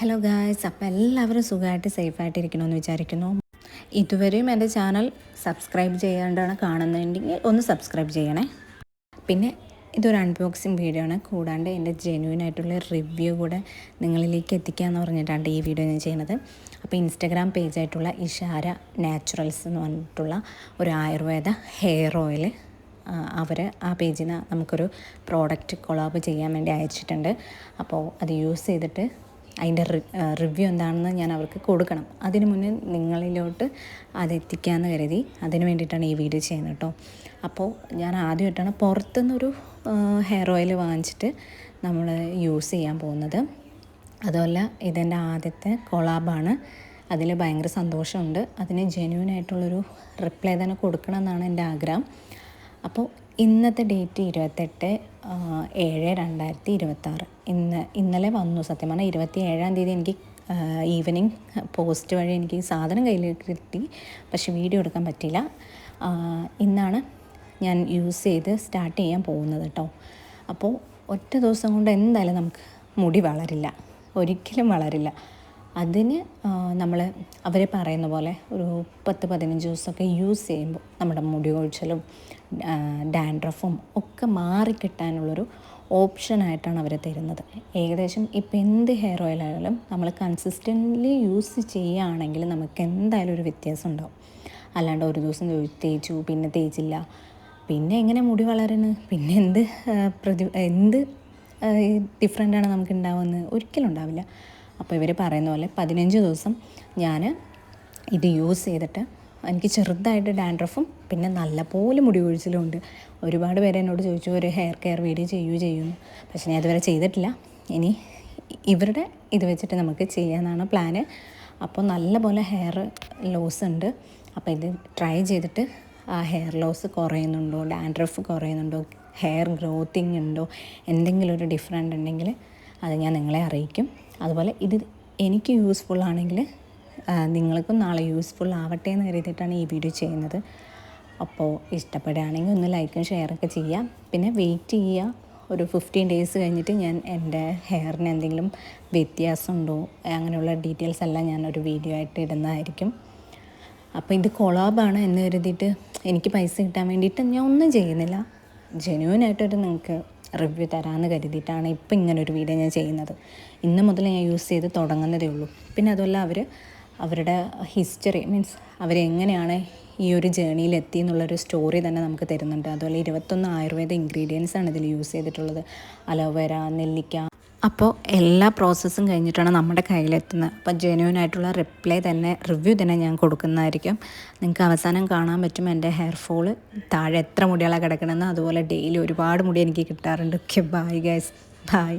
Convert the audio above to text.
Hello guys, അപ്പോൾ എല്ലാവരും സുഖമായിട്ട് സേഫായിട്ടിരിക്കണമെന്ന് വിചാരിക്കുന്നു. ഇതുവരെയും എൻ്റെ ചാനൽ സബ്സ്ക്രൈബ് ചെയ്യാണ്ടാണ് കാണുന്നതെങ്കിൽ ഒന്ന് സബ്സ്ക്രൈബ് ചെയ്യണേ. പിന്നെ ഇതൊരു അൺബോക്സിങ് വീഡിയോ ആണ്, കൂടാണ്ട് എൻ്റെ ജെന്യൂൻ ആയിട്ടുള്ള റിവ്യൂ കൂടെ നിങ്ങളിലേക്ക് എത്തിക്കാമെന്ന് പറഞ്ഞിട്ടാണ് ഈ വീഡിയോ ഞാൻ ചെയ്യുന്നത്. അപ്പോൾ ഇൻസ്റ്റാഗ്രാം പേജായിട്ടുള്ള ഇഷാര നാച്ചുറൽസ് എന്ന് പറഞ്ഞിട്ടുള്ള ഒരു ആയുർവേദ ഹെയർ ഓയിൽ അവർ ആ പേജിൽ നിന്ന് നമുക്കൊരു പ്രോഡക്റ്റ് കൊളാബ് ചെയ്യാൻ വേണ്ടി അയച്ചിട്ടുണ്ട്. അപ്പോൾ അത് യൂസ് ചെയ്തിട്ട് അതിൻ്റെ റിവ്യൂ എന്താണെന്ന് ഞാൻ അവർക്ക് കൊടുക്കണം. അതിന് മുന്നേ നിങ്ങളിലോട്ട് അതെത്തിക്കാമെന്ന് കരുതി അതിന് വേണ്ടിയിട്ടാണ് ഈ വീഡിയോ ചെയ്യുന്നത് കേട്ടോ. അപ്പോൾ ഞാൻ ആദ്യമായിട്ടാണ് പുറത്തുനിന്നൊരു ഹെയർ ഓയിൽ വാങ്ങിച്ചിട്ട് നമ്മൾ യൂസ് ചെയ്യാൻ പോകുന്നത്. അതുമല്ല, ഇതെൻ്റെ ആദ്യത്തെ കൊളാബാണ്. അതിൽ ഭയങ്കര സന്തോഷമുണ്ട്. അതിന് ജെന്യൂനായിട്ടുള്ളൊരു റിപ്ലൈ തന്നെ കൊടുക്കണം എന്നാണ് എൻ്റെ ആഗ്രഹം. അപ്പോൾ ഇന്നത്തെ ഡേറ്റ് 28/7/2026. ഇന്നലെ വന്നു. സത്യം പറഞ്ഞാൽ 27-ാം തീയതി എനിക്ക് ഈവനിങ് പോസ്റ്റ് വഴി എനിക്ക് സാധനം കയ്യിലേക്ക് കിട്ടി, പക്ഷെ വീഡിയോ എടുക്കാൻ പറ്റിയില്ല. ഇന്നാണ് ഞാൻ യൂസ് ചെയ്ത് സ്റ്റാർട്ട് ചെയ്യാൻ പോകുന്നത് കേട്ടോ. അപ്പോൾ ഒറ്റ ദിവസം കൊണ്ട് എന്തായാലും നമുക്ക് മുടി വളരില്ല, ഒരിക്കലും വളരില്ല. അതിന് നമ്മൾ അവർ പറയുന്ന പോലെ ഒരു 10-15 ദിവസമൊക്കെ യൂസ് ചെയ്യുമ്പോൾ നമ്മുടെ മുടി കൊഴിച്ചലും ഡാൻഡ്രഫും ഒക്കെ മാറിക്കിട്ടാനുള്ളൊരു ഓപ്ഷനായിട്ടാണ് അവർ തരുന്നത്. ഏകദേശം ഇപ്പം എന്ത് ഹെയർ ഓയിലായാലും നമ്മൾ കൺസിസ്റ്റൻ്റ്ലി യൂസ് ചെയ്യുകയാണെങ്കിൽ നമുക്ക് എന്തായാലും ഒരു വ്യത്യാസം ഉണ്ടാവും. അല്ലാണ്ട് ഒരു ദിവസം തേച്ചു പിന്നെ തേച്ചില്ല, പിന്നെ എങ്ങനെ മുടി വളരുന്നത്, പിന്നെ എന്ത് ഡിഫറെൻ്റാണ് നമുക്ക് ഉണ്ടാവുന്നത്? ഒരിക്കലും ഉണ്ടാവില്ല. അപ്പോൾ ഇവർ പറയുന്ന പോലെ 15 ദിവസം ഞാൻ ഇത് യൂസ് ചെയ്തിട്ട് എനിക്ക് ചെറുതായിട്ട് ഡാൻഡ്രഫും പിന്നെ നല്ലപോലെ മുടി കൊഴിച്ചിലും ഉണ്ട്. ഒരുപാട് പേര് എന്നോട് ചോദിച്ചു ഒരു ഹെയർ കെയർ വീഡിയോ ചെയ്യുന്നു, പക്ഷേ ഞാൻ ഇതുവരെ ചെയ്തിട്ടില്ല. ഇനി ഇവരുടെ ഇത് വെച്ചിട്ട് നമുക്ക് ചെയ്യാമെന്നാണ് പ്ലാന്. അപ്പോൾ നല്ലപോലെ ഹെയർ ലോസ് ഉണ്ട്. അപ്പോൾ ഇത് ട്രൈ ചെയ്തിട്ട് ആ ഹെയർ ലോസ് കുറയുന്നുണ്ടോ, ഡാൻഡ്രഫ് കുറയുന്നുണ്ടോ, ഹെയർ ഗ്രോത്തിങ് ഉണ്ടോ, എന്തെങ്കിലും ഒരു ഡിഫറെൻ്റ് ഉണ്ടെങ്കിൽ അത് ഞാൻ നിങ്ങളെ അറിയിക്കും. അതുപോലെ ഇത് എനിക്ക് യൂസ്ഫുൾ ആണെങ്കിൽ നിങ്ങൾക്കും നാളെ യൂസ്ഫുൾ ആവട്ടെ എന്ന് കരുതിയിട്ടാണ് ഈ വീഡിയോ ചെയ്യുന്നത്. അപ്പോൾ ഇഷ്ടപ്പെടുകയാണെങ്കിൽ ഒന്ന് ലൈക്കും ഷെയറൊക്കെ ചെയ്യാം. പിന്നെ വെയിറ്റ് ചെയ്യുക, ഒരു 15 ഡേയ്സ് കഴിഞ്ഞിട്ട് ഞാൻ എൻ്റെ ഹെയറിന് എന്തെങ്കിലും വ്യത്യാസമുണ്ടോ അങ്ങനെയുള്ള ഡീറ്റെയിൽസ് എല്ലാം ഞാനൊരു വീഡിയോ ആയിട്ട് ഇടുന്നതായിരിക്കും. അപ്പോൾ ഇത് കൊളാബാണ് എന്ന് കരുതിയിട്ട് എനിക്ക് പൈസ കിട്ടാൻ വേണ്ടിയിട്ട് ഞാൻ ഒന്നും ചെയ്യുന്നില്ല. ജെന്യൂനായിട്ടൊരു നിങ്ങൾക്ക് റിവ്യൂ തരാമെന്ന് കരുതിയിട്ടാണ് ഇപ്പം ഇങ്ങനൊരു വീഡിയോ ഞാൻ ചെയ്യുന്നത്. ഇന്ന് മുതൽ ഞാൻ യൂസ് ചെയ്ത് തുടങ്ങുന്നതേ ഉള്ളൂ. പിന്നെ അതുമല്ല അവരുടെ ഹിസ്റ്ററി മീൻസ് അവരെങ്ങനെയാണ് ഈ ഒരു ജേണിയിൽ എത്തി എന്നുള്ളൊരു സ്റ്റോറി തന്നെ നമുക്ക് തരുന്നുണ്ട്. അതുപോലെ 21 ആയുർവേദ ഇൻഗ്രീഡിയൻസ് ആണ് ഇതിൽ യൂസ് ചെയ്തിട്ടുള്ളത്. അലോവേര, നെല്ലിക്ക. അപ്പോൾ എല്ലാ പ്രോസസ്സും കഴിഞ്ഞിട്ടാണ് നമ്മുടെ കയ്യിലെത്തുന്നത്. അപ്പോൾ ജെന്യൂനായിട്ടുള്ള റിവ്യൂ തന്നെ ഞാൻ കൊടുക്കുന്നതായിരിക്കും. നിങ്ങൾക്ക് അവസാനം കാണാൻ പറ്റും എൻ്റെ ഹെയർ ഫോള്, താഴെ എത്ര മുടികളാണ് കിടക്കണമെന്ന്. അതുപോലെ ഡെയിലി ഒരുപാട് മുടി എനിക്ക് കിട്ടാറുണ്ട്. Okay, bye guys, by.